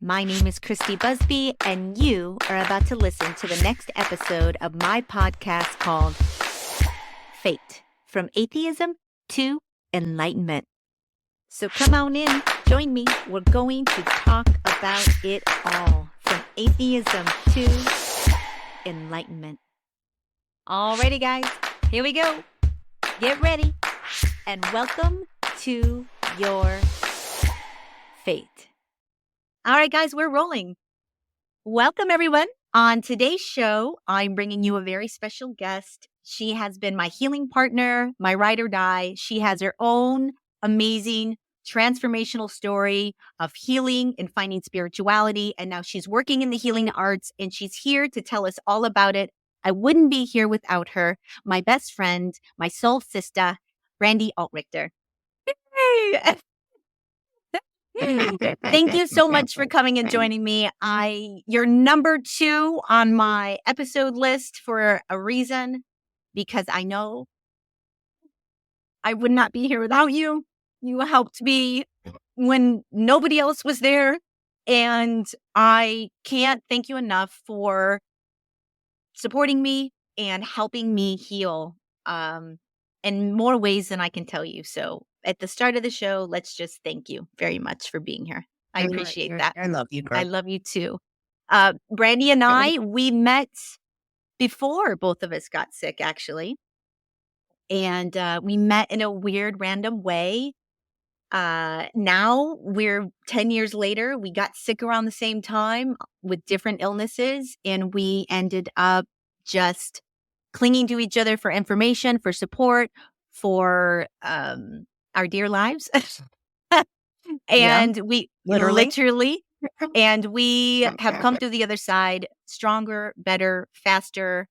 My name is Christy Busby, and you are about to listen to the next episode of my podcast called F.A.T.E, From Atheism to Enlightenment. So come on in, join me. We're going to talk about it all, from atheism to enlightenment. Alrighty, guys, here we go. Get ready, and welcome to your F.A.T.E. All right, guys, we're rolling. Welcome, everyone. On today's show, I'm bringing you a very special guest. She has been my healing partner, my ride or die. She has her own amazing transformational story of healing and finding spirituality. And now she's working in the healing arts, and she's here to tell us all about it. I wouldn't be here without her. My best friend, my soul sister, Brandi Altrichter. Hey! Thank you so much for coming and joining me. You're number 2 on my episode list for a reason, because I know I would not be here without you. You helped me when nobody else was there, and I can't thank you enough for supporting me and helping me heal in more ways than I can tell you. So at the start of the show, let's just thank you very much for being here. I appreciate that. I love you, girl. I love you too. Brandi and I, we met before both of us got sick, actually. And we met in a weird, random way. Now we're 10 years later. We got sick around the same time with different illnesses, and we ended up just clinging to each other for information, for support, for our dear lives. And we literally, and we have come through the other side stronger, better, faster.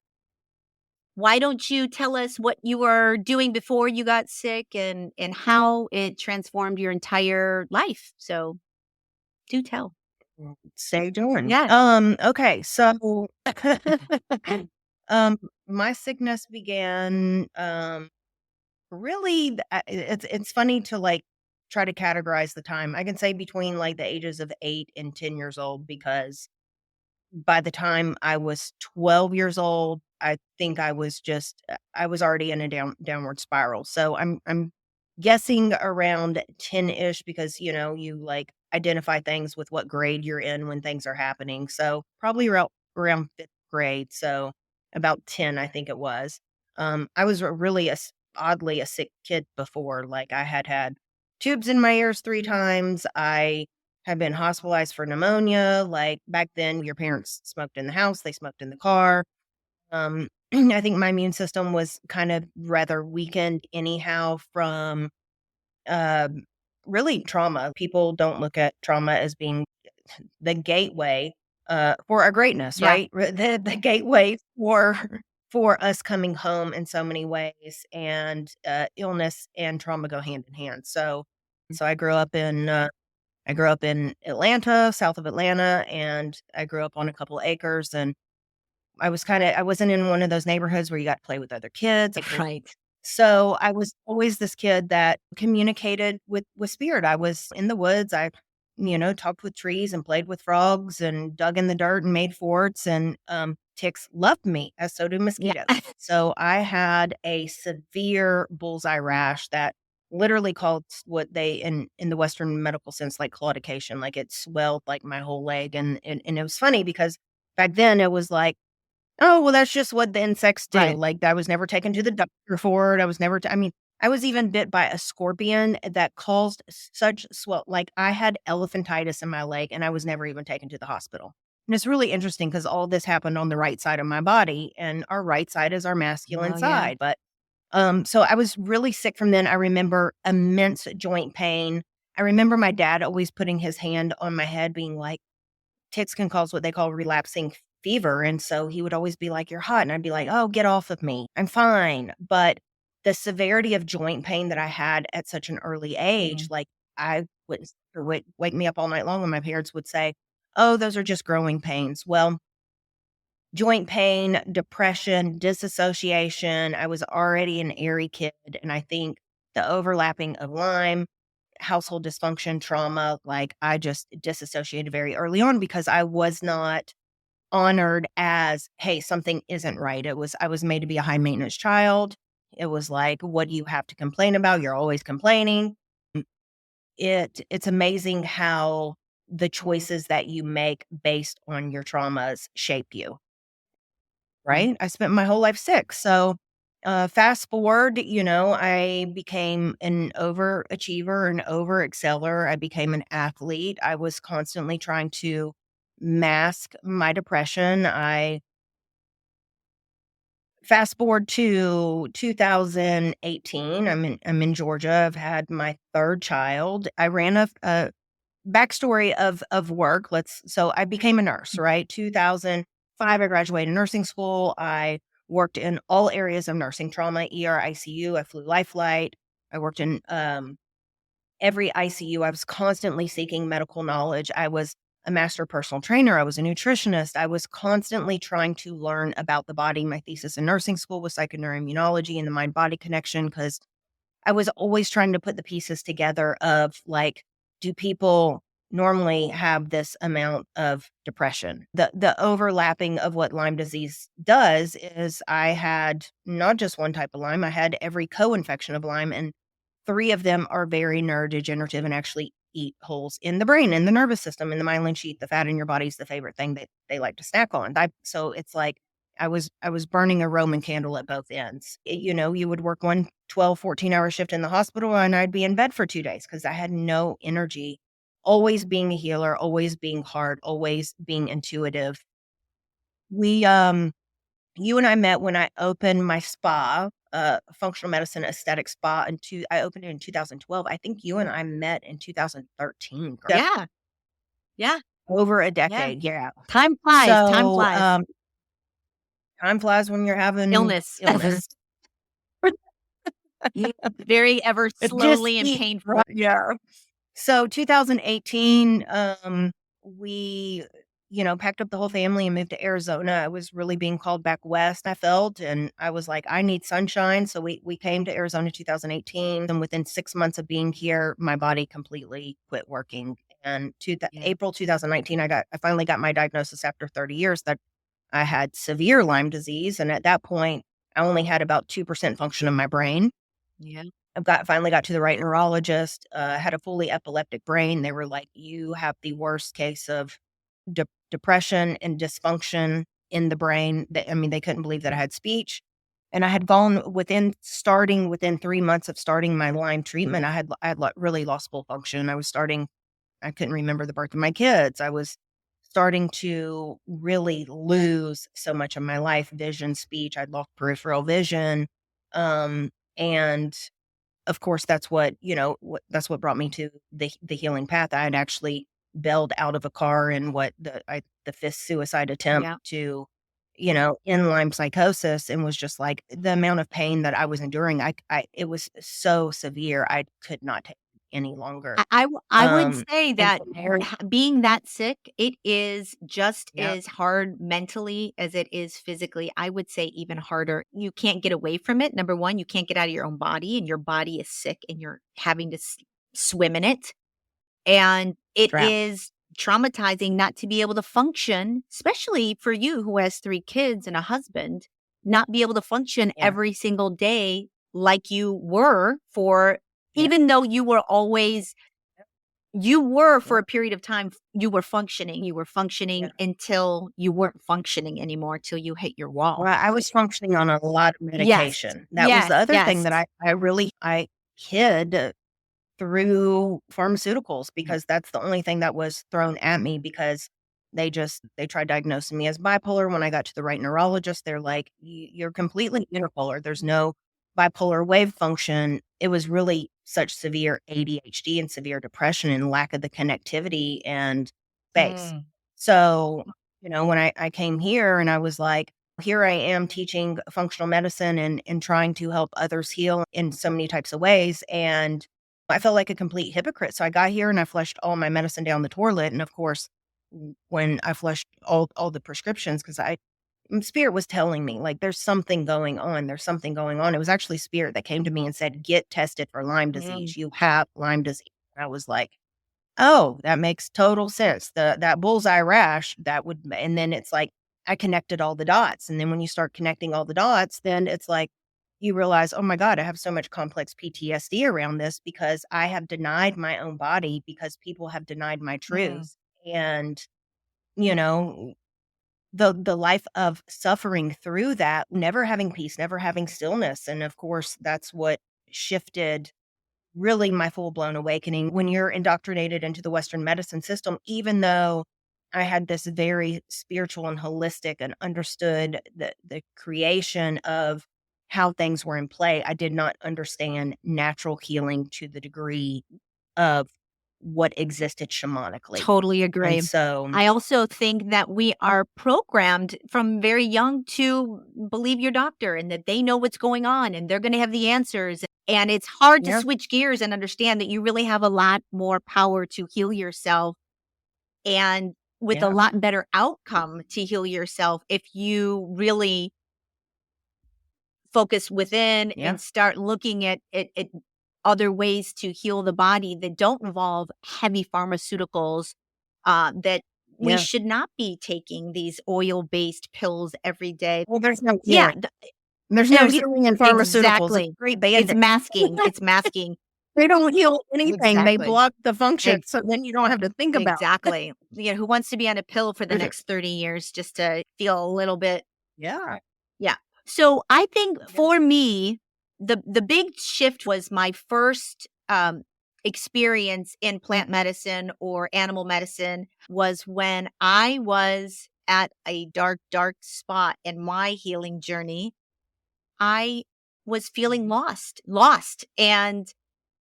Why don't you tell us what you were doing before you got sick and how it transformed your entire life? So do tell. Stay doing. Yeah. Okay. So, my sickness began, really, it's funny to like try to categorize the time. I can say between like the ages of 8 and 10 years old, because by the time I was 12 years old, I think I was already in a downward spiral. So I'm guessing around 10-ish, because you like identify things with what grade you're in when things are happening. So probably around 5th grade. So about 10, I think it was. I was really oddly a sick kid before. Like I had tubes in my ears 3 times. I had been hospitalized for pneumonia. Like back then, your parents smoked in the house, they smoked in the car. I think my immune system was kind of rather weakened anyhow from really trauma. People don't look at trauma as being the gateway for our greatness, Yeah. right? The gateway for us coming home in so many ways, and illness and trauma go hand in hand. So I grew up in Atlanta, south of Atlanta, and I grew up on a couple of acres, and I wasn't in one of those neighborhoods where you got to play with other kids. Right. So I was always this kid that communicated with spirit. I was in the woods. I, talked with trees and played with frogs and dug in the dirt and made forts, and ticks loved me, as so do mosquitoes. Yeah. So I had a severe bullseye rash that literally called what they in the Western medical sense like claudication. Like it swelled like my whole leg, and it was funny because back then it was like, oh well, that's just what the insects do. Right. Like I was never taken to the doctor for it. I was never. I was even bit by a scorpion that caused such swell. Like I had elephantitis in my leg, and I was never even taken to the hospital. And it's really interesting because all this happened on the right side of my body, and our right side is our masculine side. But so I was really sick from then. I remember immense joint pain. I remember my dad always putting his hand on my head, being like, ticks can cause what they call relapsing fever. And so he would always be like, you're hot. And I'd be like, oh, get off of me. I'm fine. But the severity of joint pain that I had at such an early age, like I wouldn't wake me up all night long, and my parents would say, oh, those are just growing pains. Well, joint pain, depression, disassociation. I was already an airy kid. And I think the overlapping of Lyme household dysfunction, trauma, like I just disassociated very early on because I was not honored as, hey, something isn't right. I was made to be a high maintenance child. It was like, what do you have to complain about? You're always complaining. It's amazing how the choices that you make based on your traumas shape you, right? I spent my whole life sick. So fast forward, I became an overachiever, an overexceller. I became an athlete. I was constantly trying to mask my depression. I fast forward to 2018. I'm in Georgia. I've had my third child. I ran a backstory of work. So I became a nurse, right? 2005, I graduated nursing school. I worked in all areas of nursing: trauma, ER, ICU. I flew life flight. I worked in every ICU. I was constantly seeking medical knowledge. I was a master personal trainer. I was a nutritionist. I was constantly trying to learn about the body. My thesis in nursing school was psychoneuroimmunology and the mind body connection, because I was always trying to put the pieces together of like, do people normally have this amount of depression? The overlapping of what Lyme disease does is I had not just one type of Lyme, I had every co-infection of Lyme, and three of them are very neurodegenerative and actually eat holes in the brain, in the nervous system, in the myelin sheath. The fat in your body is the favorite thing that they like to snack on. So it's like I was burning a Roman candle at both ends. You would work one 12, 14-hour shift in the hospital, and I'd be in bed for 2 days because I had no energy. Always being a healer, always being hard, always being intuitive. We You and I met when I opened my spa, functional medicine aesthetic spa, I opened it in 2012. I think you and I met in 2013, correct? Yeah. Yeah. Over a Yeah. decade, yeah. Time flies. Time So, flies. time flies when you're having Illness. illness. Very ever It just slowly and keeps painful. yeah. So 2018, we, packed up the whole family and moved to Arizona. I was really being called back west, I felt, and I was like, I need sunshine. So we came to Arizona 2018, and within 6 months of being here, my body completely quit working. And Yeah. April 2019, I finally got my diagnosis after 30 years that I had severe Lyme disease, and at that point, I only had about 2% function of my brain. Yeah. Finally got to the right neurologist, had a fully epileptic brain. They were like, "You have the worst case of depression and dysfunction in the brain." They couldn't believe that I had speech. And I had gone within 3 months of starting my Lyme treatment, I had really lost full function. I couldn't remember the birth of my kids. I was starting to really lose so much of my life: vision, speech. I'd lost peripheral vision. And of course, that's what brought me to the healing path. I had actually bailed out of a car in the fifth suicide attempt Yeah. to, in Lyme psychosis, and was just like the amount of pain that I was enduring. It was so severe. I could not take it any longer. I would say And that from there, being that sick, it is just yeah, as hard mentally as it is physically. I would say even harder. You can't get away from it. Number one, you can't get out of your own body, and your body is sick, and you're having to swim in it. And it trapped. is traumatizing not to be able to function, especially for you who has 3 kids and a husband, not be able to function Yeah, every single day like you were for, yeah, even though you were for yeah, a period of time, you were functioning. You were yeah. functioning until you weren't functioning anymore, till you hit your wall. Well, I was functioning on a lot of Yes. medication. That was Yes, the other thing yes. that I hid through pharmaceuticals, Yeah. because that's the only thing that was thrown at me, because they tried diagnosing me as bipolar. When I got to the right neurologist, they're like, You're completely unipolar. There's no bipolar wave function." It was really such severe ADHD and severe depression and lack of the connectivity and space. Mm. So, when I came here, and I was like, here I am teaching functional medicine and trying to help others heal in so many types of ways. And I felt like a complete hypocrite. So I got here and I flushed all my medicine down the toilet. And of course, when I flushed all the prescriptions, because Spirit was telling me, like, there's something going on. There's something going on. It was actually Spirit that came to me and said, "Get tested for Lyme Mm. disease. You have Lyme disease." I was like, oh, that makes total sense. That bullseye rash, and then it's like, I connected all the dots. And then when you start connecting all the dots, then it's like, you realize, oh my God, I have so much complex PTSD around this because I have denied my own body because people have denied my truth. And, you know, the life of suffering through that, never having peace, never having stillness. And of course, that's what shifted really my full-blown awakening. When you're indoctrinated into the Western medicine system, even though I had this very spiritual and holistic and understood the creation of how things were in play, I did not understand natural healing to the degree of what existed shamanically. Totally agree. And so I also think that we are programmed from very young to believe your doctor and that they know what's going on and they're going to have the answers. And it's hard to yeah, switch gears and understand that you really have a lot more power to heal yourself and with a yeah, lot better outcome to heal yourself if you really focus within yeah, and start looking at other ways to heal the body that don't involve heavy pharmaceuticals, that we yeah. should not be taking these oil-based pills every day. Well, there's no Yeah, healing. There's no there's healing in pharmaceuticals. It's exactly. great It's band-aid. masking, it's masking. They don't heal anything. They Exactly. block the function, so then you don't have to think about it. Exactly. Yeah, who wants to be on a pill for the next 30 years just to feel a little bit. Yeah. Yeah. So I think Yeah. for me, the big shift was my first experience in plant medicine or animal medicine was when I was at a dark, dark spot in my healing journey. I was feeling lost. And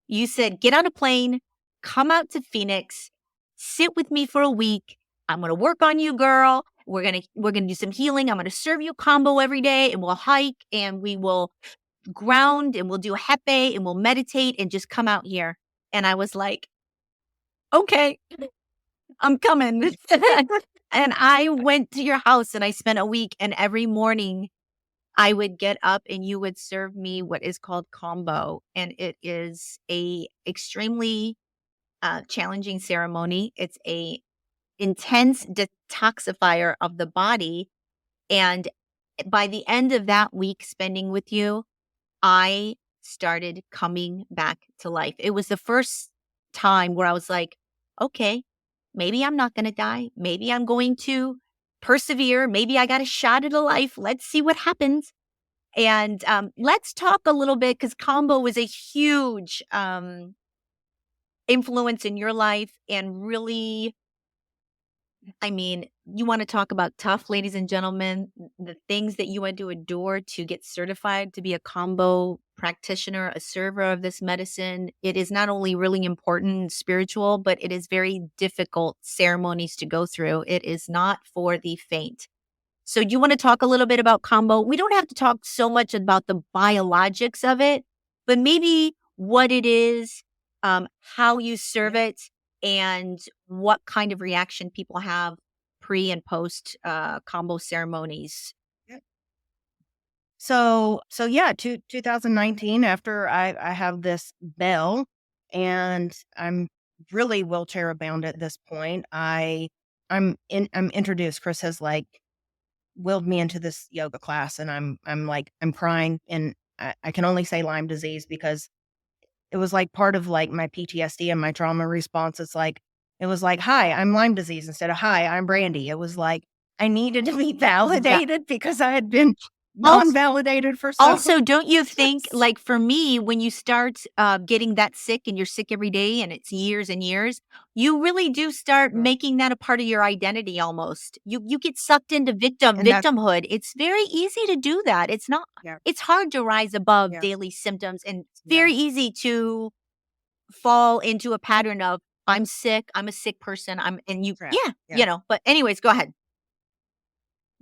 you said, get on a plane, come out to Phoenix, sit with me for a week. I'm going to work on you, girl. We're going to do some healing. I'm going to serve you KAMBO every day and we'll hike and we will ground and we'll do F.A.T.E and we'll meditate and just come out here. And I was like, okay, I'm coming. And I went to your house and I spent a week and every morning I would get up and you would serve me what is called KAMBO. And it is a extremely challenging ceremony. It's a intense detoxifier of the body. And by the end of that week spending with you, I started coming back to life. It was the first time where I was like, okay, maybe I'm not going to die. Maybe I'm going to persevere. Maybe I got a shot at a life. Let's see what happens. And let's talk a little bit because KAMBO was a huge influence in your life and really, I mean, you want to talk about tough, ladies and gentlemen, the things that you had to endure to get certified to be a KAMBO practitioner, a server of this medicine. It is not only really important and spiritual, but it is very difficult ceremonies to go through. It is not for the faint. So do you want to talk a little bit about KAMBO? We don't have to talk so much about the biologics of it, but maybe what it is, how you serve it, and what kind of reaction people have pre and post KAMBO ceremonies. So yeah, 2019, after I have this bell and I'm really wheelchair bound at this point, I'm introduced. Chris has like willed me into this yoga class and I'm crying and I can only say Lyme disease because it was like part of like my PTSD and my trauma response. It was like, hi, I'm Lyme disease instead of hi, I'm Brandi. It was like I needed to be validated because I had been non-validated for so Also, don't you think, like for me, when you start getting that sick and you're sick every day and it's years and years, you really do start making that a part of your identity almost. You get sucked into victimhood. It's very easy to do that. It's not, it's hard to rise above daily symptoms and it's very easy to fall into a pattern of I'm sick, I'm a sick person, you know, but anyways, go ahead.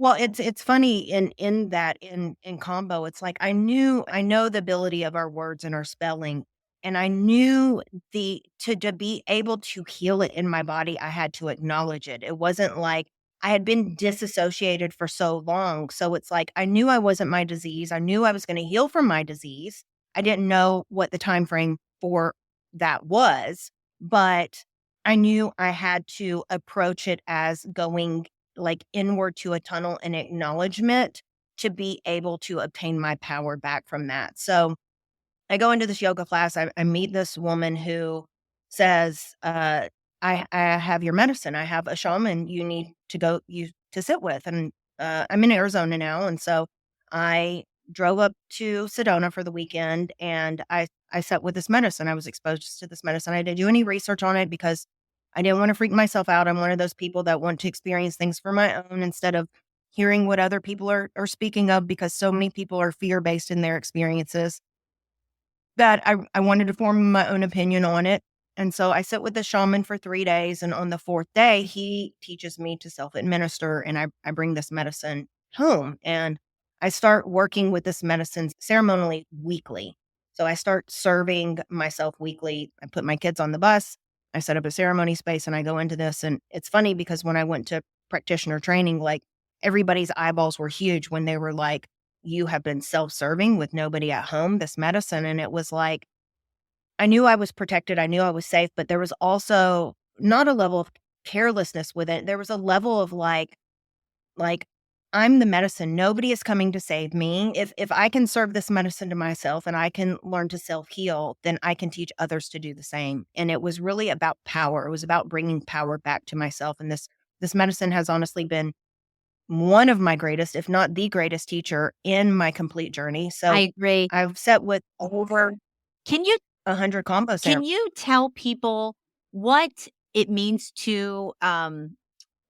Well, it's funny in KAMBO, it's like I know the ability of our words and our spelling, and I knew to be able to heal it in my body, I had to acknowledge it. It wasn't like I had been disassociated for so long. So it's like I knew I wasn't my disease. I knew I was going to heal from my disease. I didn't know what the time frame for that was. but I knew I had to approach it as going like inward to a tunnel and acknowledgement to be able to obtain my power back from that. So I go into this yoga class. I meet this woman who says, I have your medicine. I have a shaman you need to go you to sit with. And I'm in Arizona now. And so I drove up to Sedona for the weekend and I sat with this medicine. I was exposed to this medicine. I didn't do any research on it because I didn't want to freak myself out. I'm one of those people that want to experience things for my own instead of hearing what other people are speaking of, because so many people are fear based in their experiences that I wanted to form my own opinion on it. And so I sit with the shaman for 3 days. And on the fourth day, he teaches me to self administer. And I bring this medicine home and I start working with this medicine ceremonially weekly. So I start serving myself weekly. I put my kids on the bus. I set up a ceremony space and I go into this. And it's funny because when I went to practitioner training, like everybody's eyeballs were huge when they were like, you have been self-serving with nobody at home, this medicine. And it was like, I knew I was protected. I knew I was safe, but there was also not a level of carelessness with it. There was a level of like, I'm the medicine. Nobody is coming to save me. If I can serve this medicine to myself and I can learn to self-heal, then I can teach others to do the same. And it was really about power. It was about bringing power back to myself. And this medicine has honestly been one of my greatest, if not the greatest teacher in my complete journey. I So agree. I've sat with over Can you 100 combos there. can you tell people what it means to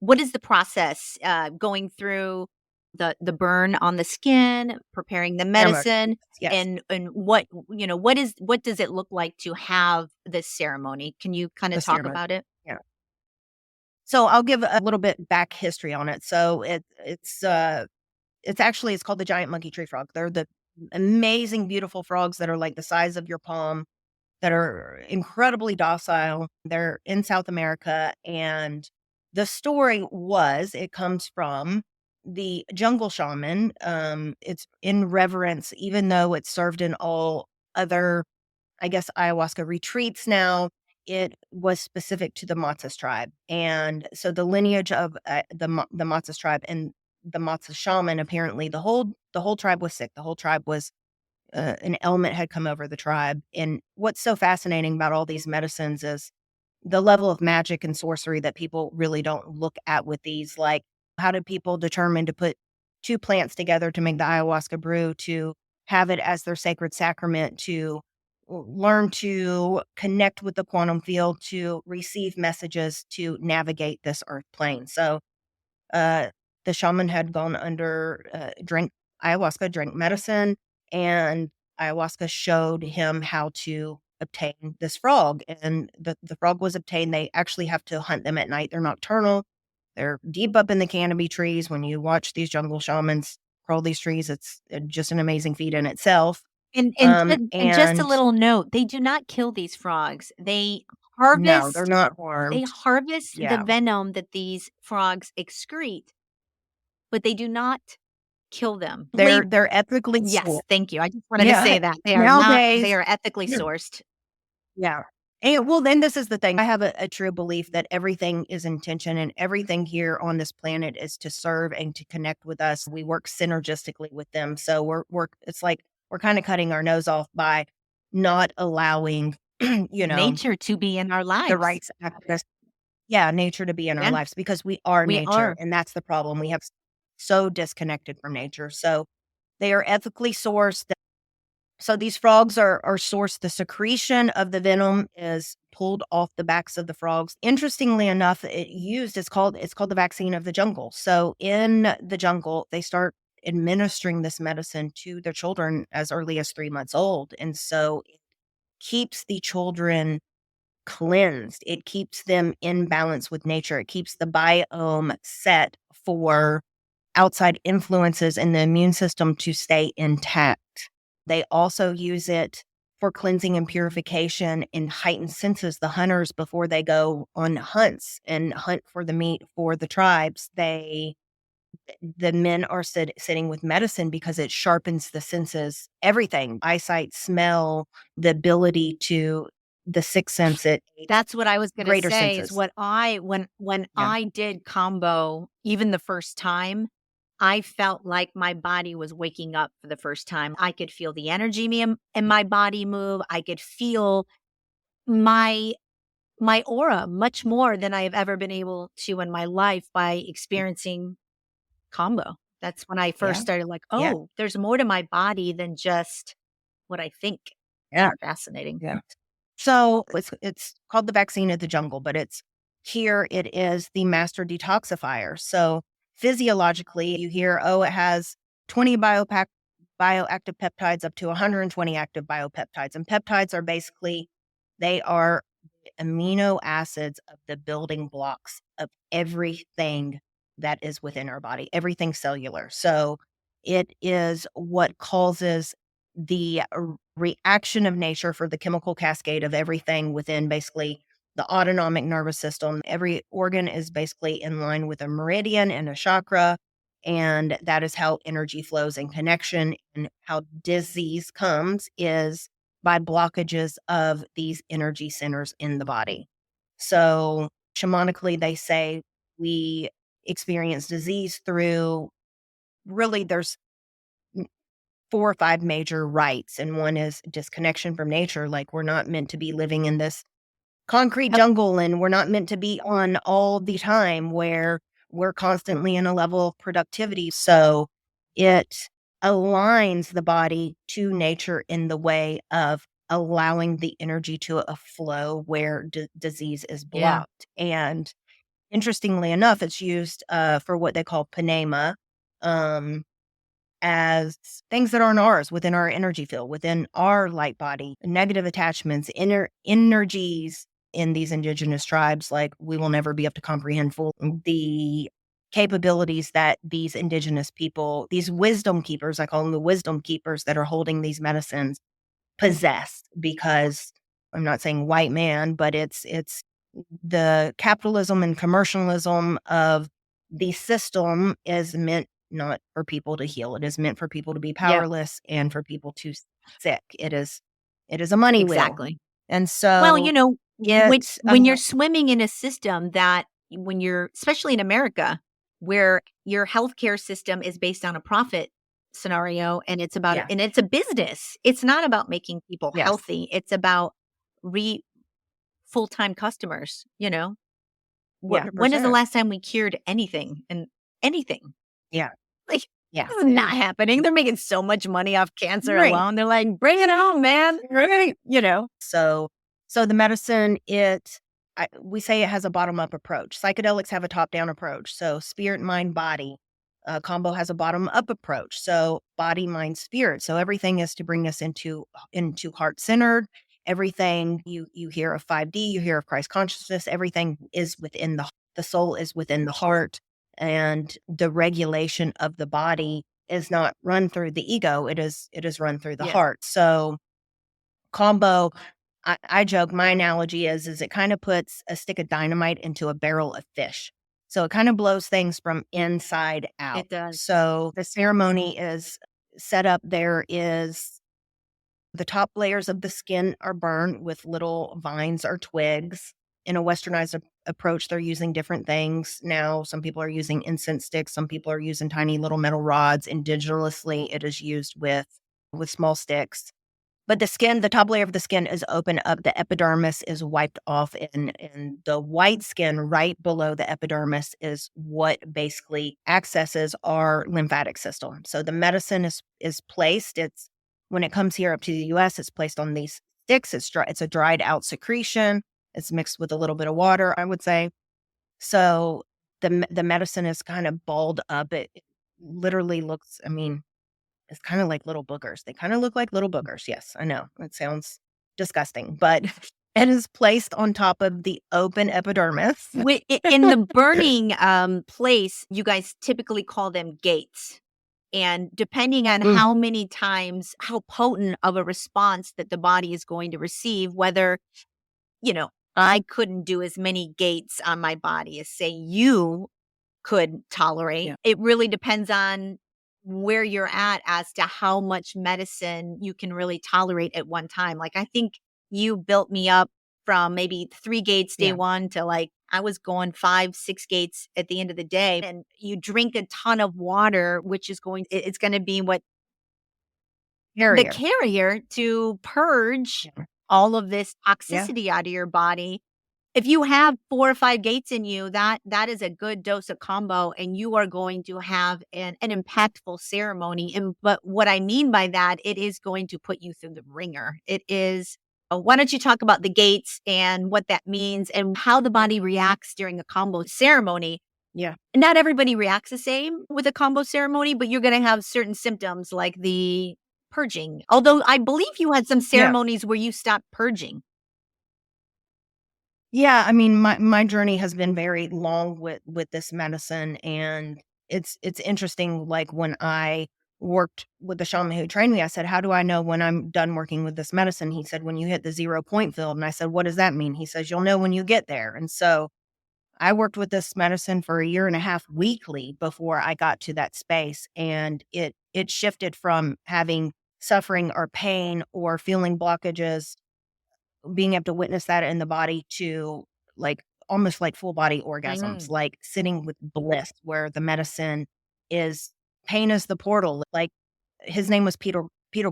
what is the process going through the burn on the skin, preparing the Ceremony. medicine, Yes. and what does it look like to have this ceremony? Can you kind of The talk ceremony. about it? Yeah. So I'll give a little bit back history on it. So it's called the giant monkey tree frog. They're the amazing, beautiful frogs that are like the size of your palm, that are incredibly docile. They're in South America. And the story it comes from the jungle shaman. It's in reverence, even though it's served in all other, I guess, ayahuasca retreats now. It was specific to the Matsas tribe. And so the lineage of the Matsas tribe and the Matsas shaman, apparently the whole tribe was sick. The whole tribe was an ailment had come over the tribe. And what's so fascinating about all these medicines is the level of magic and sorcery that people really don't look at with these. Like, how did people determine to put two plants together to make the ayahuasca brew, to have it as their sacred sacrament, to learn to connect with the quantum field, to receive messages, to navigate this earth plane? So, uh, the shaman had gone under, drank ayahuasca, drank medicine, and ayahuasca showed him how to obtain this frog. And the frog was obtained. They actually have to hunt them at night. They're nocturnal. They're deep up in the canopy trees. When you watch these jungle shamans crawl these trees, it's just an amazing feat in itself. And just a And little note, they do not kill these frogs. no, they're not They harmed. harvest the Yeah, venom that these frogs excrete, but they do not kill them. they're ethically Yes, sourced. thank you. I just wanted to Yeah, say that. They nowadays. are ethically sourced. Yeah. And well, then this is the thing. I have a true belief that everything is intention and everything here on this planet is to serve and to connect with us. We work synergistically with them. So it's like we're kind of cutting our nose off by not allowing, Nature to be in our the lives. rights activists, yeah, nature to be in our Yeah, lives, because we are we nature. are. And that's the problem. We have so disconnected from nature. So they are ethically sourced. So these frogs are sourced. The secretion of the venom is pulled off the backs of the frogs. Interestingly enough, it's called the vaccine of the jungle. So in the jungle, they start administering this medicine to their children as early as 3 months old. And so it keeps the children cleansed. It keeps them in balance with nature. It keeps the biome set for outside influences in the immune system to stay intact. They also use it for cleansing and purification and heightened senses. The hunters, before they go on hunts and hunt for the meat for the tribes, the men are sitting with medicine because it sharpens the senses, everything, eyesight, smell, the ability to the sixth sense, That's what I was gonna greater say is senses. what when Yeah. I did KAMBO, even the first time, I felt like my body was waking up for the first time. I could feel the energy in my body move. I could feel my my aura much more than I have ever been able to in my life by experiencing KAMBO. That's when I first Yeah. started like, Yeah. "Oh, there's more to my body than just what I think." Yeah. Fascinating. Yeah. So it's called the vaccine of the jungle, but it is the master detoxifier. So physiologically, you hear, oh, it has 20 bioactive peptides up to 120 active biopeptides. And peptides are basically, they are amino acids of the building blocks of everything that is within our body, everything cellular. So it is what causes the reaction of nature for the chemical cascade of everything within basically the autonomic nervous system. Every organ is basically in line with a meridian and a chakra. And that is how energy flows and connection, and how disease comes is by blockages of these energy centers in the body. So, shamanically, they say we experience disease through, really, there's 4 or 5 major rights, and one is disconnection from nature. Like, we're not meant to be living in this concrete Yep. jungle, and we're not meant to be on all the time where we're constantly in a level of productivity. So it aligns the body to nature in the way of allowing the energy to a flow where disease is Yeah. blocked. And interestingly enough, it's used for what they call panema, um, as things that aren't ours, within our energy field, within our light body, negative attachments, inner energies in these indigenous tribes. Like, we will never be able to comprehend full the capabilities that these indigenous people, these wisdom keepers, I call them the wisdom keepers, that are holding these medicines, possess. Because I'm not saying white man, but it's the capitalism and commercialism of the system is meant not for people to heal. It is meant for people to be Yep. powerless and for people to sick. It is a money wheel. Exactly. And Well, so when it when you're swimming in a system that when you're especially in America, where your healthcare system is based on a profit scenario and it's about yeah, and it's a business. It's not about making people yes, healthy. It's about re full-time customers, you know? yeah, for When is the sure. last time we cured anything and anything? Yeah, Like, yeah. this is not happening. They're making so much money off cancer Right. alone. They're like, "Bring it home, man." Right. You know? So the medicine, we say it has a bottom up approach. Psychedelics have a top down approach. So spirit, mind, body. Combo has a bottom up approach. So body, mind, spirit. So everything is to bring us into heart centered. Everything you hear of 5D, you hear of Christ consciousness. Everything is within the soul is within the heart, and the regulation of the body is not run through the ego. It is run through the Yes. heart. So combo, I joke, my analogy is it kind of puts a stick of dynamite into a barrel of fish. So it kind of blows things from inside out. It does. So the ceremony is set up. There is the top layers of the skin are burned with little vines or twigs. In a westernized approach, they're using different things. Now, some people are using incense sticks, some people are using tiny little metal rods. Indigenously, it is used with small sticks. But the top layer of the skin is open up. The epidermis is wiped off, and the white skin right below the epidermis is what basically accesses our lymphatic system. So the medicine is placed. It's when it comes here up to the US, it's placed on these sticks. It's a dried out secretion. It's mixed with a little bit of water, I would say. So the medicine is kind of balled up. It literally looks, I mean, it's kinda like little boogers. They kinda look like little boogers. Yes, I know. It sounds disgusting, but it is placed on top of the open epidermis. In the burning place, you guys typically call them gates. And depending on Mm, how many times, how potent of a response that the body is going to receive, whether, I couldn't do as many gates on my body as, say, you could tolerate. yeah. It really depends on where you're at as to how much medicine you can really tolerate at one time. Like, I think you built me up from maybe 3 gates day Yeah. 1 to like I was going 5, 6 gates at the end of the day. And you drink a ton of water, which is it's going to be what the Carrier. carrier to purge Yeah. all of this Yeah. toxicity out of your body. If you have 4 or 5 gates in you, that is a good dose of KAMBO, and you are going to have an impactful ceremony. And but what I mean by that, it is going to put you through the ringer. It is. Why don't you talk about the gates and what that means and how the body reacts during a KAMBO ceremony? Yeah. Not everybody reacts the same with a KAMBO ceremony, but you're going to have certain symptoms like the purging. Although I believe you had some Yeah. ceremonies where you stopped purging. Yeah, I mean, my journey has been very long with this medicine, and it's interesting. Like when I worked with the shaman who trained me, I said, "How do I know when I'm done working with this medicine?" He said, "When you hit the 0 point field." And I said, "What does that mean?" He says, "You'll know when you get there." And so I worked with this medicine for a year and a half weekly before I got to that space, and it shifted from having suffering or pain or feeling blockages, being able to witness that in the body, to like almost like full body orgasms, Mm. like sitting with bliss where the medicine is pain is the portal. Like his name was Peter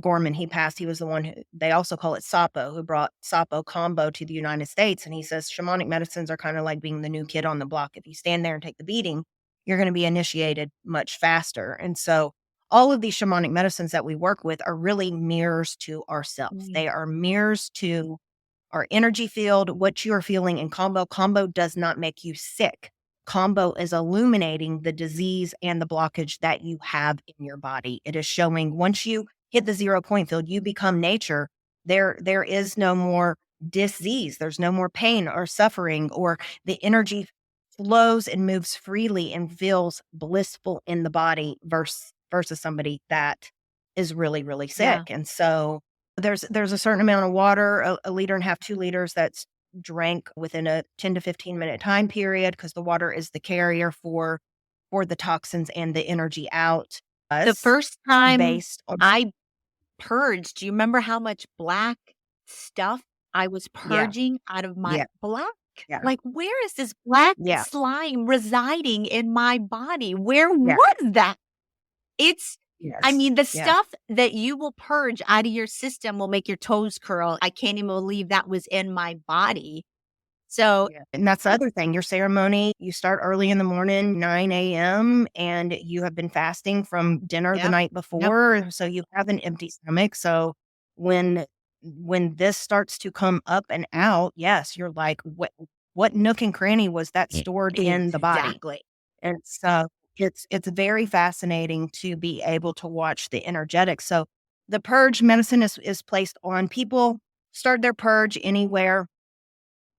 Gorman. He passed. He was the one who they also call it Sapo, who brought Sapo KAMBO to the United States. And he says shamanic medicines are kind of like being the new kid on the block. If you stand there and take the beating, you're going to be initiated much faster. And so all of these shamanic medicines that we work with are really mirrors to ourselves. Mm. They are mirrors to our energy field, what you are feeling in KAMBO. KAMBO does not make you sick. KAMBO is illuminating the disease and the blockage that you have in your body. It is showing once you hit the 0 point field, you become nature. There is no more disease. There's no more pain or suffering, or the energy flows and moves freely and feels blissful in the body versus somebody that is really, really sick. Yeah. And so there's a certain amount of water, a liter and a half, 2 liters, that's drank within a 10 to 15-minute time period, because the water is the carrier for the toxins and the energy out. The Us first time based on I purged, do you remember how much black stuff I was yeah, purging out of my yeah, black? yeah, Like, where is this black yeah, slime residing in my body? Where yeah, was that? It's I yes, mean, the yeah. stuff that you will purge out of your system will make your toes curl. I can't even believe that was in my body. So, Yeah, and that's the other thing. Your ceremony, you start early in the morning, 9 a.m., and you have been fasting from dinner the yep, night yep. before, so you have an empty stomach. So when this starts to come up and out, yes, you're like, what nook and cranny was that stored in the body? Exactly. And so it's very fascinating to be able to watch the energetics. So the purge medicine is placed on people, start their purge anywhere.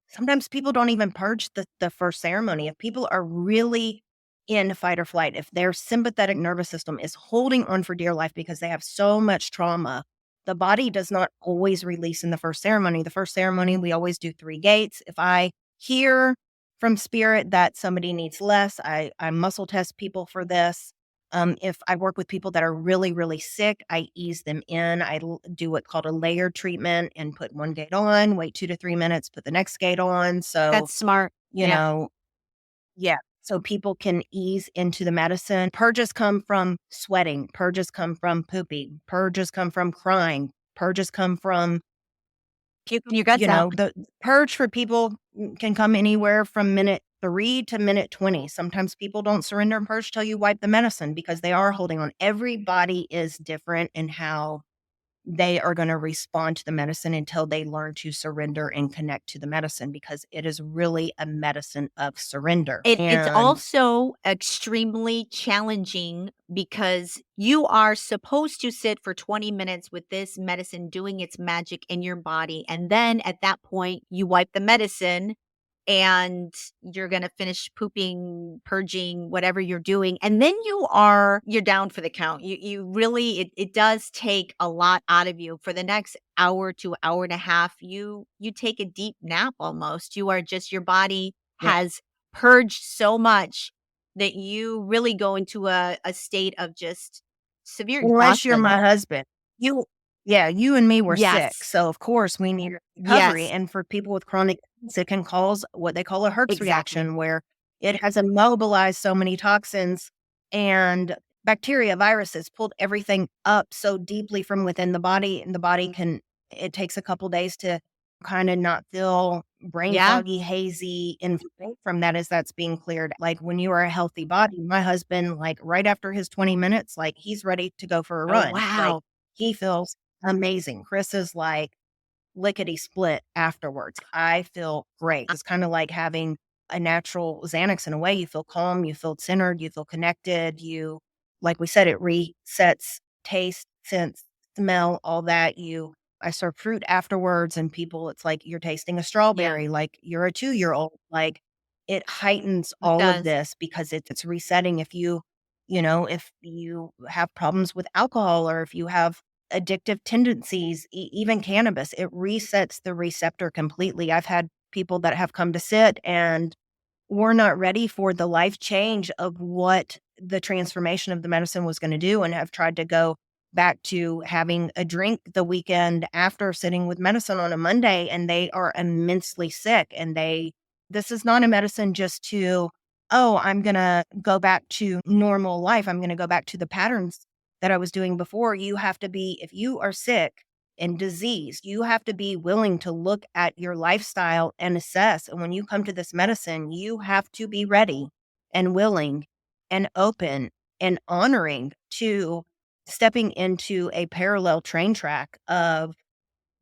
Sometimes people don't even purge the first ceremony. If people are really in fight or flight, if their sympathetic nervous system is holding on for dear life because they have so much trauma, the body does not always release in the first ceremony. The first ceremony, we always do 3 gates. If I hear from spirit that somebody needs less, I muscle test people for this. If I work with people that are really, really sick, I ease them in. Do what's called a layered treatment and put 1 gate on, wait 2 to 3 minutes, put the next gate on. So, That's smart. you Yeah. know, yeah. So people can ease into the medicine. Purges come from sweating. Purges come from pooping. Purges come from crying. Purges come from, Puking your guts out. the purge for people can come anywhere from minute 3 to minute 20. Sometimes people don't surrender and purge till you wipe the medicine, because they are holding on. Everybody is different in how they are going to respond to the medicine until they learn to surrender and connect to the medicine, because it is really a medicine of surrender. It's And also extremely challenging because you are supposed to sit for 20 minutes with this medicine doing its magic in your body, and then at that point, you wipe the medicine and you're gonna finish pooping, purging, whatever you're doing, and then you're down for the count. You really it does take a lot out of you. For the next hour to hour and a half, you take a deep nap almost. You are just your body yeah, has purged so much that you really go into a state of just severe unless you're exhaustion. my husband, you Yeah, you and me were sick, Yes. so of course we need recovery, Yes. and for people with chronic illness, it can cause what they call a Herx Exactly. reaction, where it has immobilized so many toxins and bacteria, viruses, pulled everything up so deeply from within the body, and the body can it takes a couple days to kinda not feel brain Yeah. foggy, hazy, and from that as that's being cleared. Like, when you are a healthy body, my husband, like, right after his 20 minutes, like, he's ready to go for a Oh, run. Like, wow. he feels amazing. Chris is like lickety split afterwards. I feel great. It's kind of like having a natural Xanax in a way. You feel calm, you feel centered, you feel connected. You, like we said, it resets taste, sense, smell, all that. I serve fruit afterwards, and people, it's like you're tasting a Yeah, strawberry, like you're a 2 year old. Like, it heightens it all of does. this because it's resetting. If you have problems with alcohol, or if you have addictive tendencies, even cannabis, it resets the receptor completely. I've had people that have come to sit and were not ready for the life change of what the transformation of the medicine was going to do, and have tried to go back to having a drink the weekend after sitting with medicine on a Monday, and they are immensely sick. And this is not a medicine just to, oh, I'm going to go back to normal life. I'm going to go back to the patterns that I was doing before. You have to be, if you are sick and diseased, you have to be willing to look at your lifestyle and assess. And when you come to this medicine, you have to be ready and willing and open and honoring to stepping into a parallel train track of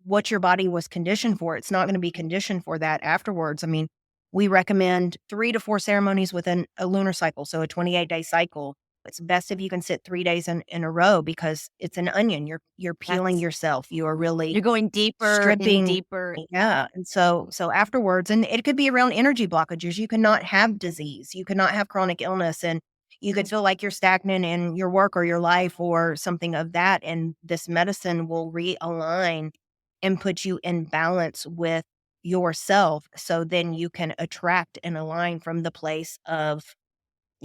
what your body was conditioned for. It's not going to be conditioned for that afterwards. I mean, we recommend 3 to 4 ceremonies within a lunar cycle, so a 28-day cycle. It's best if you can sit 3 days in a row, because it's an onion. You're peeling That's yourself. You are really You're going deeper and stripping. deeper. Yeah. And so afterwards, and it could be around energy blockages. You cannot have disease. You cannot have chronic illness, and you could feel like you're stagnant in your work or your life or something of that. And this medicine will realign and put you in balance with yourself. So then you can attract and align from the place of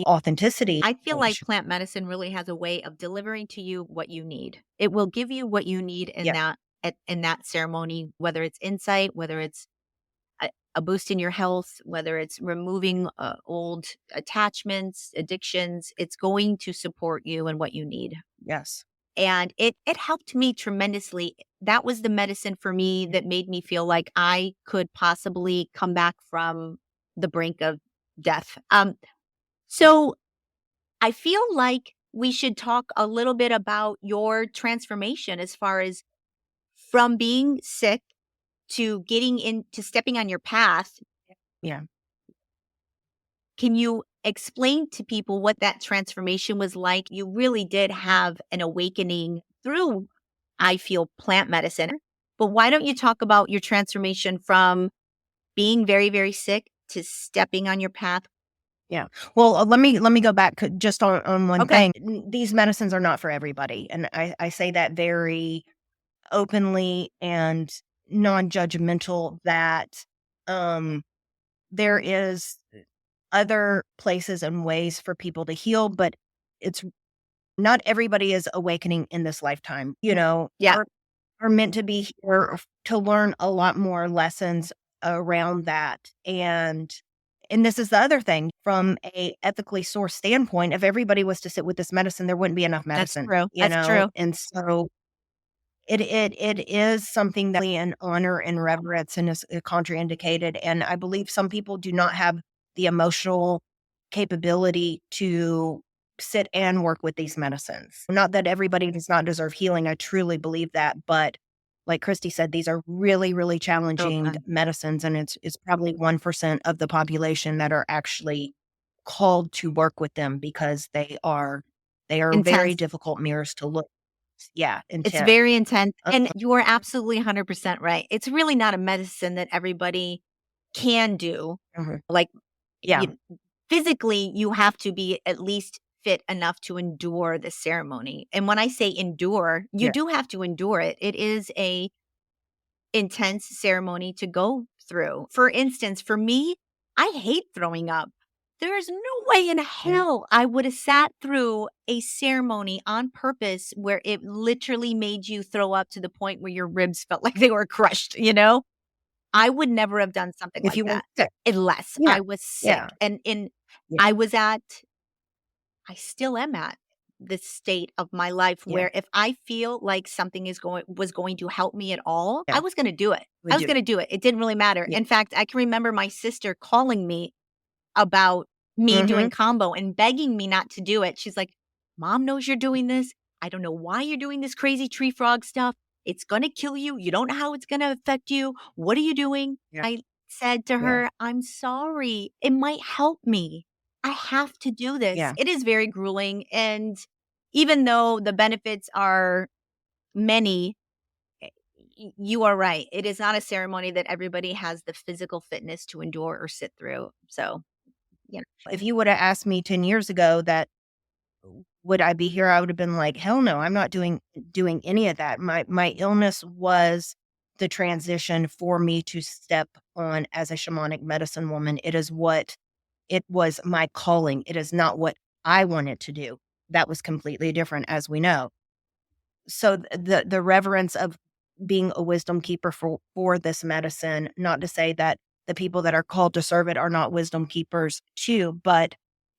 authenticity. I feel like plant medicine really has a way of delivering to you what you need. It will give you what you need in Yeah. that ceremony, whether it's insight, whether it's a boost in your health, whether it's removing old attachments, addictions. It's going to support you and what you need. Yes. And it helped me tremendously. That was the medicine for me that made me feel like I could possibly come back from the brink of death. So I feel like we should talk a little bit about your transformation as far as from being sick to getting into stepping on your path. Yeah. Can you explain to people what that transformation was like? You really did have an awakening through, I feel, plant medicine. But why don't you talk about your transformation from being very, very sick to stepping on your path? Yeah. Well, let me go back just on one Okay. thing. These medicines are not for everybody, and I say that very openly and non-judgmental. That um, there is other places and ways for people to heal, but it's not everybody is awakening in this lifetime. Yeah. Are meant to be here to learn a lot more lessons around that. And this is the other thing, from a ethically sourced standpoint, if everybody was to sit with this medicine, there wouldn't be enough That's medicine, true. That's true. and so it is something that we in honor and reverence, and is contraindicated. And I believe some people do not have the emotional capability to sit and work with these medicines. Not that everybody does not deserve healing. I truly believe that. But like Christy said, these are really, really challenging Okay. medicines. And it's probably 1% of the population that are actually called to work with them, because they are very Intense. difficult mirrors to look. Yeah, It's intense. very intense. And you are absolutely 100% right. It's really not a medicine that everybody can do. Mhm. Like, Yeah, physically, you have to be at least fit enough to endure the ceremony. And when I say endure, you yeah, do have to endure it. It is a intense ceremony to go through. For instance, for me, I hate throwing up. There's no way in hell I would have sat through a ceremony on purpose where it literally made you throw up to the point where your ribs felt like they were crushed, you know? I would never have done something If like you weren't that sick. unless Yeah. I was sick. Yeah. And Yeah. I was at I still am at this state of my life Yeah. where if I feel like something was going to help me at all, I Yeah. was gonna do it. We I was do. gonna do it. It didn't really matter. Yeah. In fact, I can remember my sister calling me about me doing Mhm. KAMBO and begging me not to do it. She's like, "Mom knows you're doing this. I don't know why you're doing this crazy tree frog stuff. It's gonna kill you. You don't know how it's gonna affect you. What are you doing?" Yeah. I said to Yeah. her, "I'm sorry. It might help me. I have to do this." Yeah. It is very grueling, and even though the benefits are many, you are right. It is not a ceremony that everybody has the physical fitness to endure or sit through. So, you know. If you woulda asked me 10 years ago that would I be here, I would have been like, "Hell no, I'm not doing any of that." My illness was the transition for me to step on as a shamanic medicine woman. It was my calling. It is not what I wanted to do. That was completely different, as we know. So the reverence of being a wisdom keeper for this medicine, not to say that the people that are called to serve it are not wisdom keepers too, but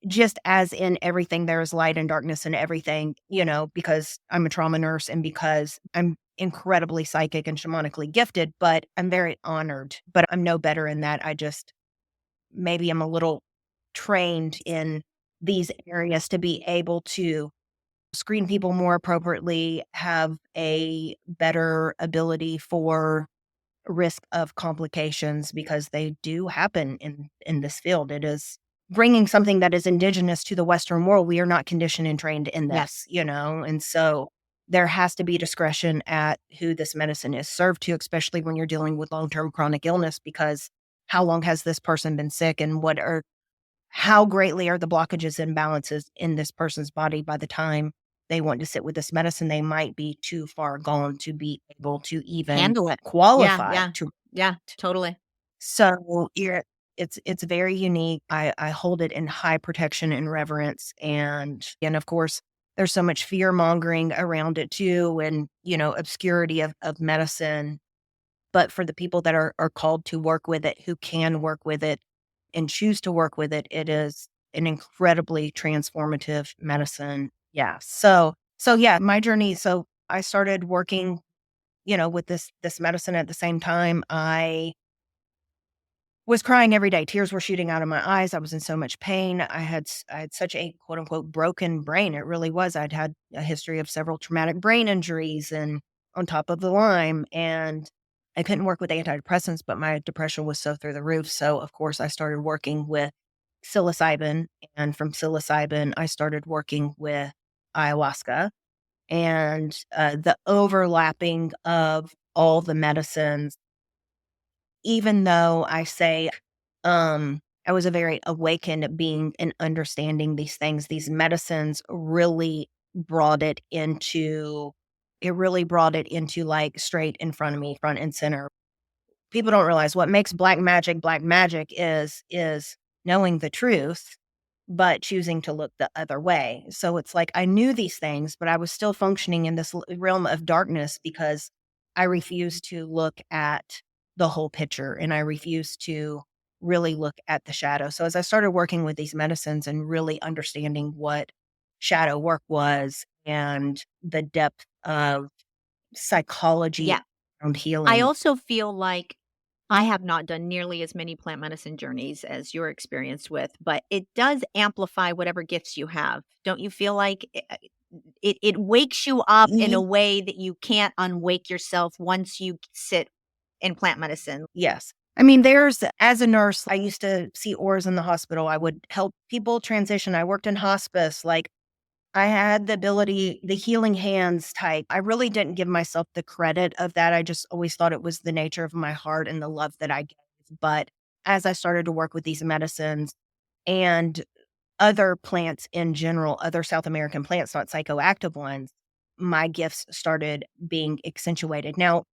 just as in everything, there is light and darkness in everything, because I'm a trauma nurse and because I'm incredibly psychic and shamanically gifted, but I'm very honored, but I'm no better in that. I just, maybe I'm a little trained in these areas to be able to screen people more appropriately, have a better ability for risk of complications because they do happen in this field. It is bringing something that is indigenous to the Western world. We are not conditioned and trained in Yes. this, and so there has to be discretion at who this medicine is served to, especially when you're dealing with long-term chronic illness, because how long has this person been sick and how greatly are the blockages and imbalances in this person's body by the time they want to sit with this medicine? They might be too far gone to be able to even Handle it. Yeah, qualify yeah, to. yeah, totally. So it's very unique. I hold it in high protection and reverence, and of course there's so much fear mongering around it too, and obscurity of medicine. But for the people that are called to work with it, who can work with it and choose to work with it, it is an incredibly transformative medicine. Yeah. So yeah, my journey. So I started working, with this medicine at the same time. I was crying every day. Tears were shooting out of my eyes. I was in so much pain. I had such a quote unquote broken brain. It really was. I'd had a history of several traumatic brain injuries and on top of the Lyme, and I couldn't work with antidepressants, but my depression was so through the roof. So of course I started working with psilocybin, and from psilocybin I started working with ayahuasca, and the overlapping of all the medicines, even though I say, I was a very awakened being in understanding these things, these medicines really brought it into like straight in front of me, front and center. People don't realize what makes black magic is knowing the truth, but choosing to look the other way. So it's like I knew these things, but I was still functioning in this realm of darkness because I refused to look at the whole picture and I refused to really look at the shadow. So as I started working with these medicines and really understanding what shadow work was and the depth of psychology Yeah. around I healing. also feel like I have not done nearly as many plant medicine journeys as you're experienced with, but it does amplify whatever gifts you have. Don't you feel like it wakes you up in a way that you can't unwake yourself once you sit in plant medicine? Yes. I mean, as a nurse, I used to see auras in the hospital. I would help people transition. I worked in hospice. Like, I had the ability, the healing hands type. I really didn't give myself the credit of that. I just always thought it was the nature of my heart and the love that I gave. But as I started to work with these medicines and other plants in general, other South American plants, not psychoactive ones, my gifts started being accentuated. Now,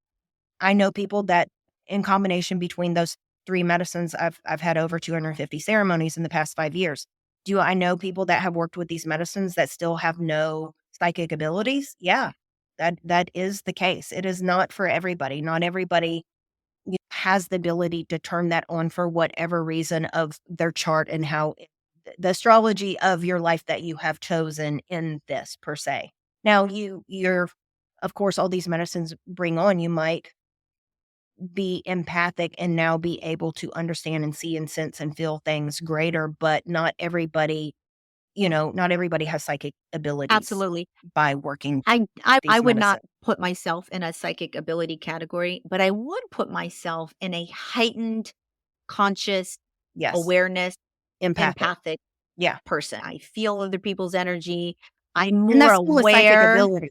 I know people that in combination between those 3 medicines. I've had over 250 ceremonies in the past 5 years. Do I know people that have worked with these medicines that still have no psychic abilities? Yeah, that is the case. It is not for everybody. Not everybody has the ability to turn that on for whatever reason of their chart and how the astrology of your life that you have chosen in this per se. Now you're of course all these medicines bring on, you might be empathic and now be able to understand and see and sense and feel things greater, but not everybody, not everybody has psychic abilities Absolutely. by working I these would not medicines. put myself in a psychic ability category, but I would put myself in a heightened conscious Yes, awareness, empathic. empathic Yeah. person. I feel other people's energy. I'm And more that's still a psychic aware. ability.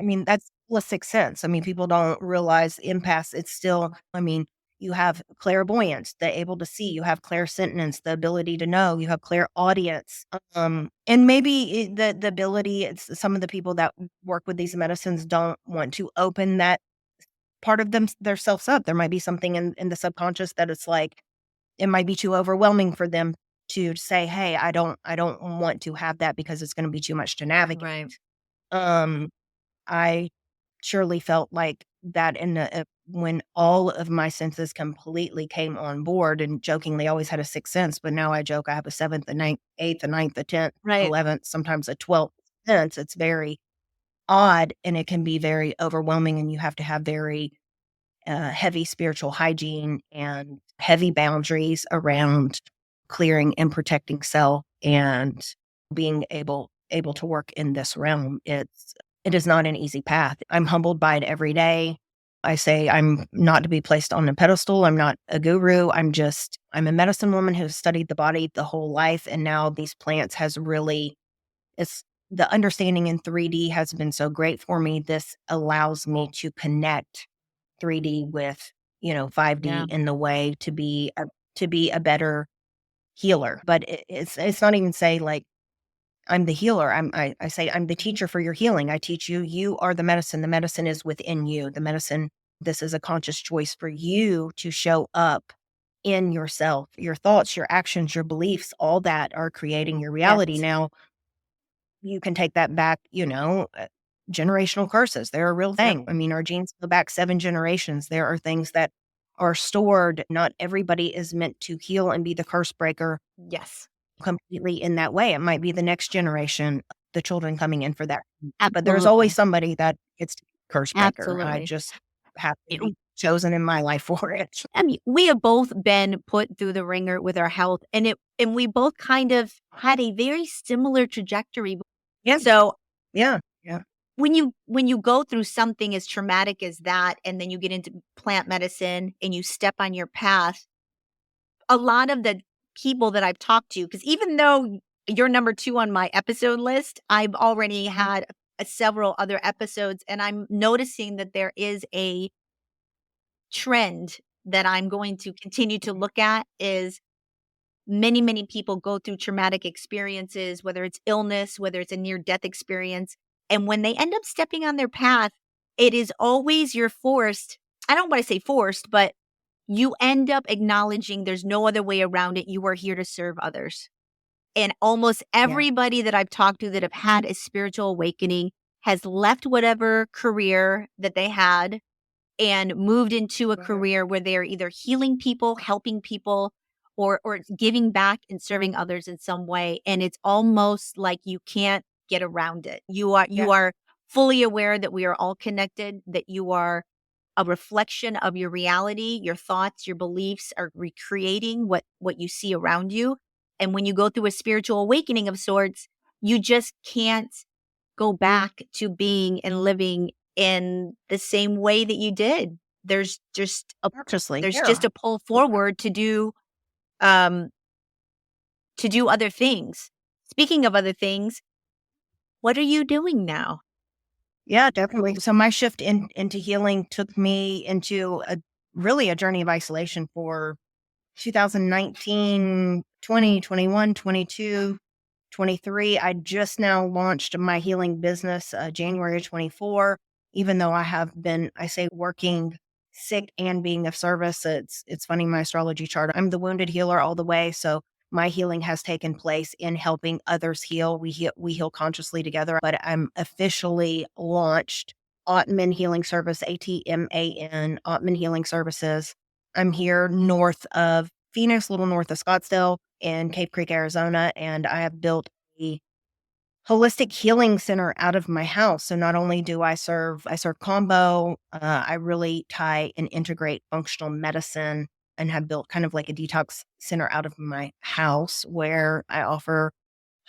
I mean, that's still a sixth sense. I mean, people don't realize empaths, it's still, I mean, you have clairvoyance, the able to see, you have clairsentience, the ability to know, you have clairaudience. And maybe the ability, it's some of the people that work with these medicines don't want to open that part of their selves up. There might be something in the subconscious that it's like, it might be too overwhelming for them to say, hey, I don't want to have that because it's going to be too much to navigate. Right. Um, I surely felt like that when all of my senses completely came on board, and jokingly always had a sixth sense, but now I joke I have a seventh, a ninth, eighth, a ninth, a 10th, Right. 11th, sometimes a 12th sense. It's very odd and it can be very overwhelming, and you have to have very heavy spiritual hygiene and heavy boundaries around clearing and protecting self and being able to work in this realm. It is not an easy path. I'm humbled by it every day. I say I'm not to be placed on a pedestal. I'm not a guru. I'm a medicine woman who's studied the body the whole life. And now these plants has really, it's the understanding in 3D has been so great for me. This allows me to connect 3D with, 5D Yeah. in the way to be a better healer. But it's not even say like I'm the healer. I say I'm the teacher for your healing. I teach you. You are the medicine. The medicine is within you. The medicine. This is a conscious choice for you to show up in yourself. Your thoughts, your actions, your beliefs, all that are creating your reality. Yes. Now you can take that back. Generational curses. They're a real thing. I mean, our genes go back 7 generations. There are things that are stored. Not everybody is meant to heal and be the curse breaker Yes. completely in that way. It might be the next generation, the children coming in for that. But there's always Absolutely. somebody that gets to be a curse breaker. I Absolutely. just have to be chosen in my life for it. I mean, we have both been put through the ringer with our health, and we both kind of had a very similar trajectory. Yeah. So Yeah. Yeah. when you go through something as traumatic as that, and then you get into plant medicine and you step on your path, a lot of the people that I've talked to, because even though you're number 2 on my episode list, I've already had several other episodes, and I'm noticing that there is a trend that I'm going to continue to look at is many people go through traumatic experiences, whether it's illness, whether it's a near death experience. And when they end up stepping on their path, it is always you're forced. I don't want to say forced, but you end up acknowledging there's no other way around it. You are here to serve others. And almost Yeah. everybody that I've talked to that have had a spiritual awakening has left whatever career that they had and moved into a career where they're either healing people, helping people, or giving back and serving others in some way. And it's almost like you can't get around it. You are fully aware that we are all connected, that you are a reflection of your reality, your thoughts, your beliefs are recreating what you see around you. And when you go through a spiritual awakening of sorts, you just can't go back to being and living in the same way that you did. There's just a Consciously. there's Yeah. just a pull forward um to do other things. Speaking of other things, what are you doing now? Yeah, definitely. So my shift into healing took me into a journey of isolation for 2019, 20, 21, 22, 23. I just now launched my healing business January of 24, even though I have been, I say, working sick and being of service. It's funny, my astrology chart, I'm the wounded healer all the way. So my healing has taken place in helping others heal. We heal consciously together. But I'm officially launched Ottman Healing Service, ATMAN, Ottman Healing Services. I'm here north of Phoenix, a little north of Scottsdale in Cave Creek, Arizona, and I have built a holistic healing center out of my house. So not only do I serve KAMBO, I really tie and integrate functional medicine and have built kind of like a detox center out of my house where I offer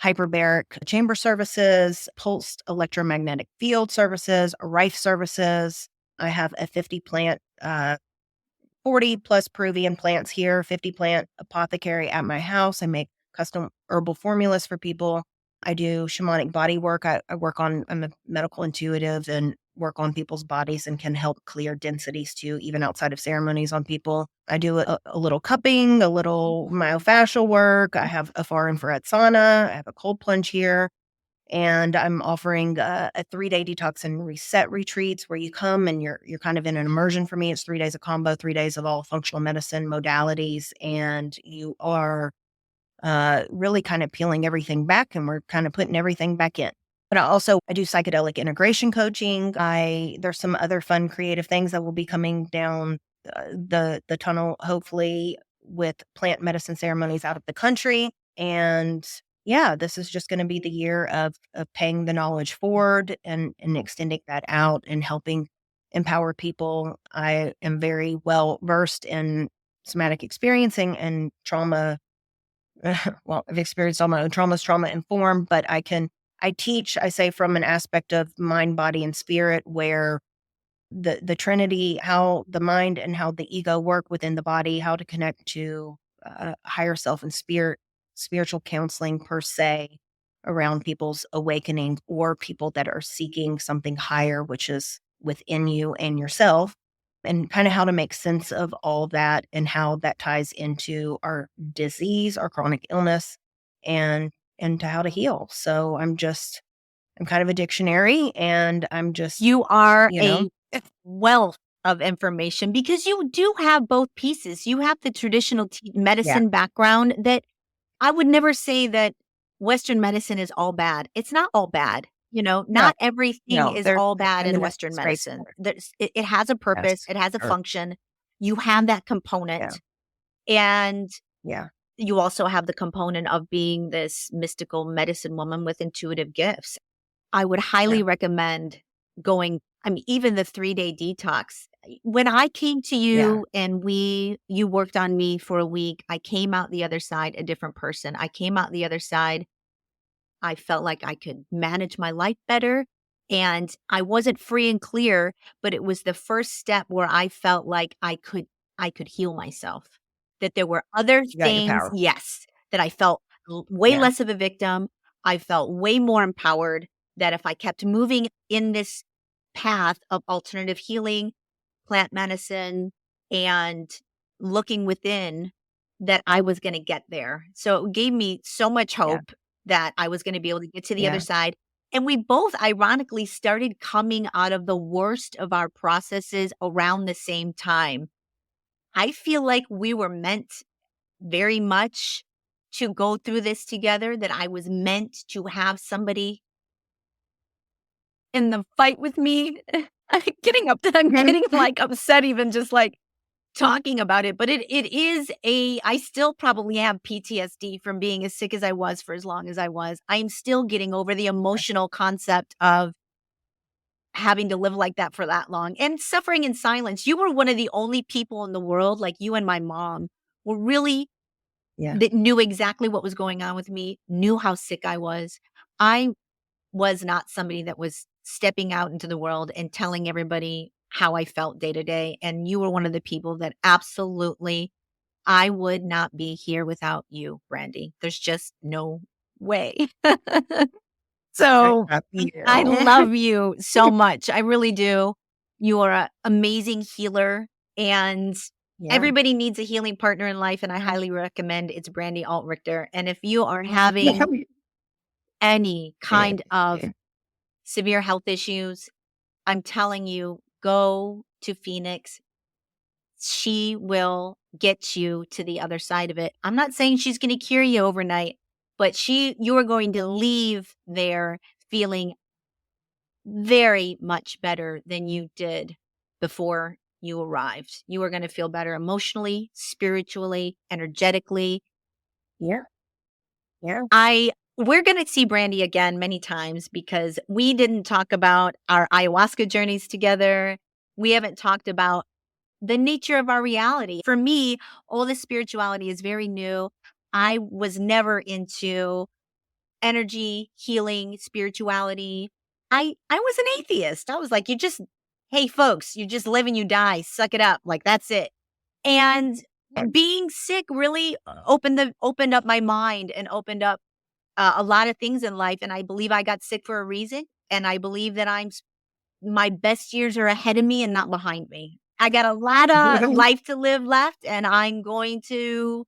hyperbaric chamber services, pulsed electromagnetic field services, Rife services. I have a 50 plant 40 plus Peruvian plants here, 50 plant apothecary at my house. I make custom herbal formulas for people. I do shamanic body work. I'm a medical intuitive and work on people's bodies and can help clear densities too, even outside of ceremonies on people. I do a little cupping, a little myofascial work. I have a far infrared sauna. I have a cold plunge here. And I'm offering a 3-day detox and reset retreats where you come and you're kind of in an immersion. For me, it's 3 days of KAMBO, 3 days of all functional medicine modalities, and you are really kind of peeling everything back, and we're kind of putting everything back in. But I do psychedelic integration coaching. There's some other fun creative things that will be coming down the tunnel, hopefully, with plant medicine ceremonies out of the country. And yeah, this is just going to be the year of paying the knowledge forward and extending that out and helping empower people. I am very well versed in somatic experiencing and trauma. Well, I've experienced all my own traumas, trauma informed, but I teach, I say, from an aspect of mind, body, and spirit, where the Trinity, how the mind and how the ego work within the body, how to connect to higher self and spiritual counseling per se around people's awakening or people that are seeking something higher, which is within you and yourself, and kind of how to make sense of all that and how that ties into our disease, our chronic illness, and to how to heal. So I'm kind of a dictionary, and You are you know, a wealth of information because you do have both pieces. You have the traditional yeah, medicine background that I would never say that Western medicine is all bad. It's not all bad. no, Not everything no, is all I bad in mean, that's Western great. medicine. It has a purpose, Yes, it has a sure. function. You have that Yeah, component, and yeah, you also have the component of being this mystical medicine woman with intuitive gifts. I would yeah, highly recommend going. I mean, even the 3-day detox. When I came to yeah, you and you worked on me for a week, I came out the other side a different person. I came out the other side. I felt like I could manage my life better, and I wasn't free and clear, but it was the first step where I felt like I could heal myself. That there were other you got your things, power. yes, that I felt way Yeah, less of a victim. I felt way more empowered, that if I kept moving in this path of alternative healing, plant medicine, and looking within, that I was gonna get there. So it gave me so much yeah, hope that I was gonna be able to get to the other yeah, side. And we both ironically started coming out of the worst of our processes around the same time. I feel like we were meant very much to go through this together, that I was meant to have somebody in the fight with me. I'm getting, like, upset even just, like, talking about it, but it is I still probably have PTSD from being as sick as I was for as long as I was. I'm still getting over the emotional concept of having to live like that for that long and suffering in silence. You were one of the only people in the world, like you and my mom, were really yeah, that knew exactly what was going on with me, knew how sick I was. I was not somebody that was stepping out into the world and telling everybody how I felt day to day, and you were one of the people that absolutely I would not be here without you, Brandi. There's just no way. I So, love I you. love you so much. I really do. You are an amazing healer, and Yeah, everybody needs a healing partner in life, and I highly recommend it's Brandi Altrichter. And if you are yeah, having any thank kind of you. severe health issues, I'm telling you, go to Phoenix. she will get you to the other side of it. I'm not saying she's going to cure you overnight, but you are going to leave there feeling very much better than you did before you arrived. You are going to feel better emotionally, spiritually, energetically. Yeah. Yeah. We're going to see Brandi again many times because we didn't talk about our ayahuasca journeys together. We haven't talked about the nature of our reality. For me, all this spirituality is very new. I was never into energy, healing, spirituality. I was an atheist. I was like, hey folks, you just live and you die. Suck it up. Like that's it. And being sick really opened up my mind and opened up a lot of things in life. And I believe I got sick for a reason. And I believe that my best years are ahead of me and not behind me. I got a lot of life to live left, and I'm going to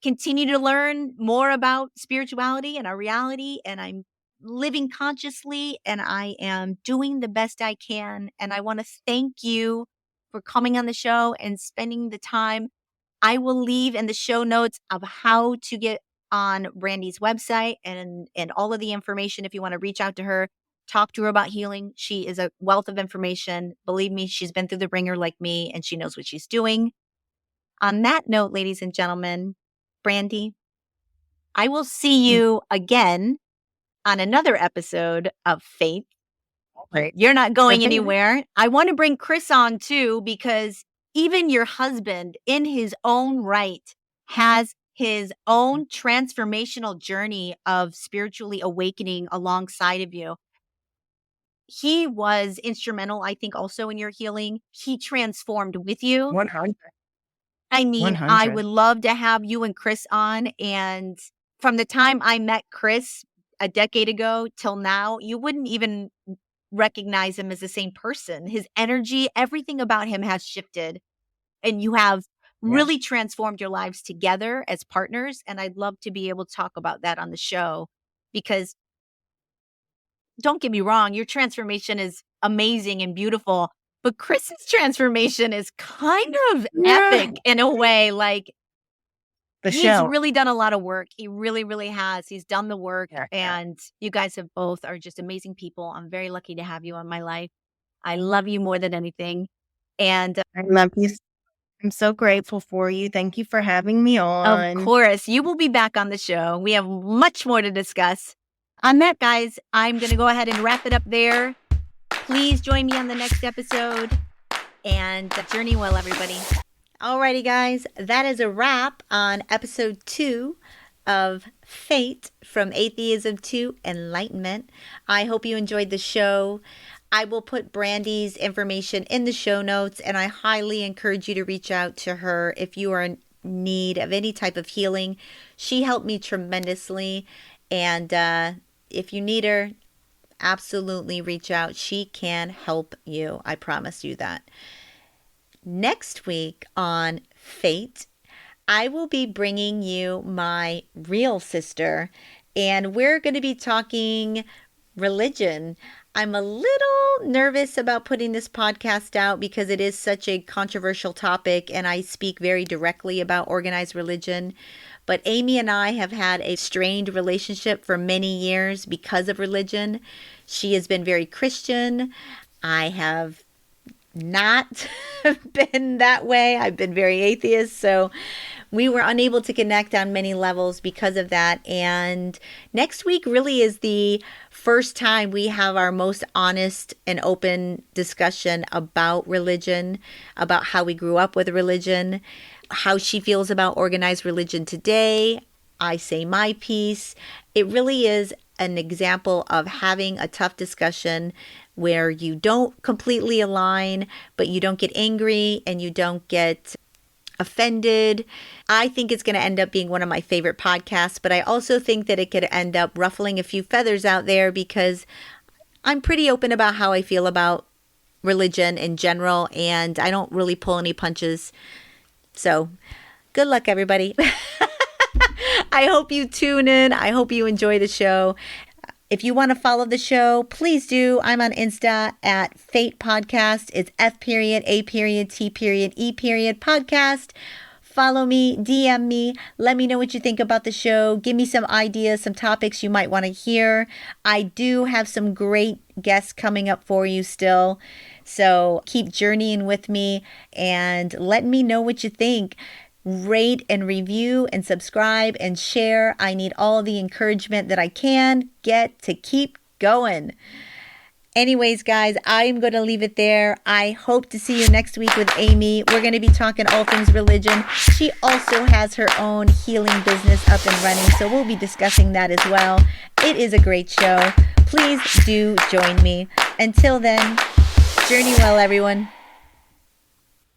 continue to learn more about spirituality and our reality. And I'm living consciously, and I am doing the best I can. And I want to thank you for coming on the show and spending the time. I will leave in the show notes of how to get on Brandi's website and all of the information if you want to reach out to her. Talk to her about healing. She is a wealth of information. Believe me, she's been through the ringer like me, and she knows what she's doing. On that note, ladies and gentlemen, Brandi, I will see you again on another episode of F.A.T.E. Right. You're not going anywhere. I want to bring Chris on too, because even your husband in his own right has his own transformational journey of spiritually awakening alongside of you. He was instrumental, I think, also in your healing. He transformed with you. 100. I mean, 100. I would love to have you and Chris on. And from the time I met Chris a decade ago till now, you wouldn't even recognize him as the same person. His energy, everything about him has shifted. And you have really transformed your lives together as partners. And I'd love to be able to talk about that on the show because don't get me wrong, your transformation is amazing and beautiful, but Chris's transformation is kind of epic in a way. Like he's really done a lot of work. He really, really has. He's done the work, and you guys have both are just amazing people. I'm very lucky to have you in my life. I love you more than anything. And I love you. I'm so grateful for you. Thank you for having me on. Of course, you will be back on the show. We have much more to discuss. On that, guys, I'm going to go ahead and wrap it up there. Please join me on the next episode and journey well, everybody. Alrighty, guys, that is a wrap on episode 2 of F.A.T.E. from Atheism to Enlightenment. I hope you enjoyed the show. I will put Brandi's information in the show notes, and I highly encourage you to reach out to her if you are in need of any type of healing. She helped me tremendously, and if you need her, absolutely reach out. She can help you. I promise you that. Next week on F.A.T.E., I will be bringing you my real sister, and we're going to be talking religion. I'm a little nervous about putting this podcast out because it is such a controversial topic, and I speak very directly about organized religion. But Amy and I have had a strained relationship for many years because of religion. She has been very Christian. I have not been that way. I've been very atheist. So we were unable to connect on many levels because of that. And next week really is the first time we have our most honest and open discussion about religion, about how we grew up with religion, how she feels about organized religion today. I say my piece. It really is an example of having a tough discussion where you don't completely align, but you don't get angry and you don't get offended. I think it's going to end up being one of my favorite podcasts, but I also think that it could end up ruffling a few feathers out there because I'm pretty open about how I feel about religion in general, and I don't really pull any punches. So good luck, everybody. I hope you tune in. I hope you enjoy the show. If you want to follow the show, please do. I'm on Insta at F.A.T.E Podcast. It's F.A.T.E Podcast. Follow me, DM me, let me know what you think about the show. Give me some ideas, some topics you might want to hear. I do have some great guests coming up for you still. So keep journeying with me and let me know what you think. Rate and review and subscribe and share. I need all the encouragement that I can get to keep going. Anyways, guys, I'm going to leave it there. I hope to see you next week with Amy. We're going to be talking all things religion. She also has her own healing business up and running, so we'll be discussing that as well. It is a great show. Please do join me. Until then, journey well, everyone.